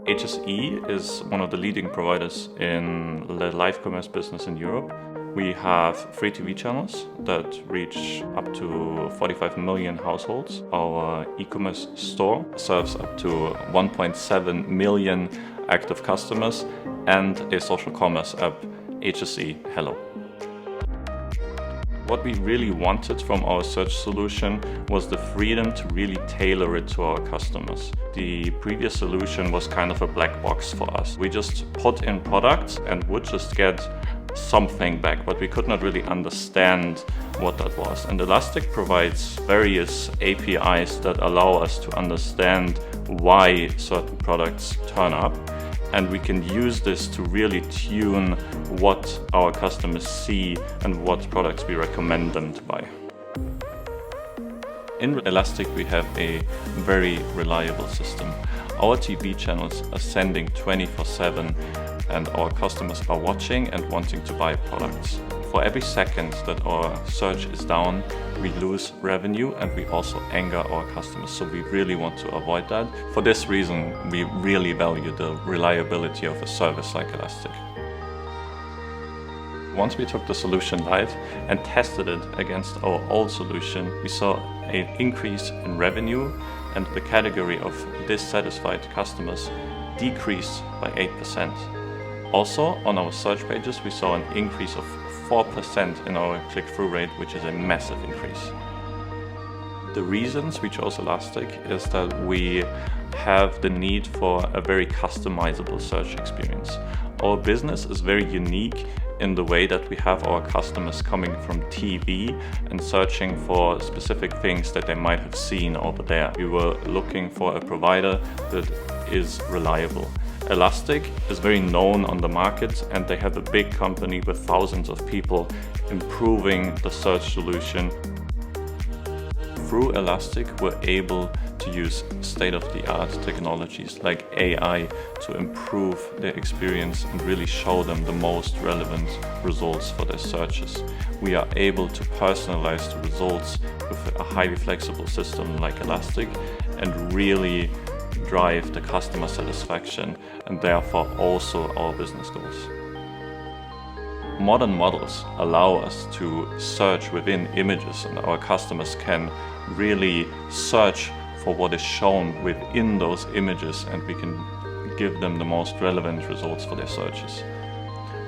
HSE is one of the leading providers in the live commerce business in Europe. We have free TV channels that reach up to 45 million households. Our e-commerce store serves up to 1.7 million active customers and a social commerce app, HSE Hello. What we really wanted from our search solution was the freedom to really tailor it to our customers. The previous solution was kind of a black box for us. We just put in products and would just get something back, but we could not really understand what that was. And Elastic provides various APIs that allow us to understand why certain products turn up. And we can use this to really tune what our customers see and what products we recommend them to buy. In Elastic, we have a very reliable system. Our TV channels are sending 24/7 and our customers are watching and wanting to buy products. For every second that our search is down, we lose revenue and we also anger our customers. So we really want to avoid that. For this reason, we really value the reliability of a service like Elastic. Once we took the solution live and tested it against our old solution, we saw an increase in revenue and the category of dissatisfied customers decreased by 8%. Also, on our search pages, we saw an increase of 4% in our click-through rate, which is a massive increase. The reasons we chose Elastic is that we have the need for a very customizable search experience. Our business is very unique in the way that we have our customers coming from TV and searching for specific things that they might have seen over there. We were looking for a provider that is reliable. Elastic is very known on the market and they have a big company with thousands of people improving the search solution. Through Elastic, we're able to use state-of-the-art technologies like AI to improve their experience and really show them the most relevant results for their searches. We are able to personalize the results with a highly flexible system like Elastic and really drive the customer satisfaction and therefore also our business goals. Modern models allow us to search within images and our customers can really search for what is shown within those images and we can give them the most relevant results for their searches.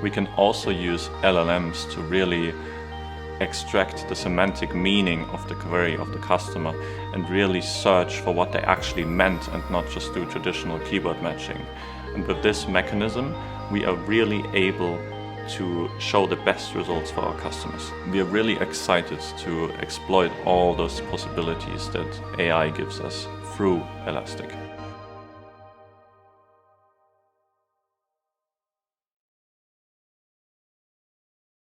We can also use LLMs to really extract the semantic meaning of the query of the customer and really search for what they actually meant and not just do traditional keyword matching. And with this mechanism, we are really able to show the best results for our customers. We are really excited to exploit all those possibilities that AI gives us through Elastic.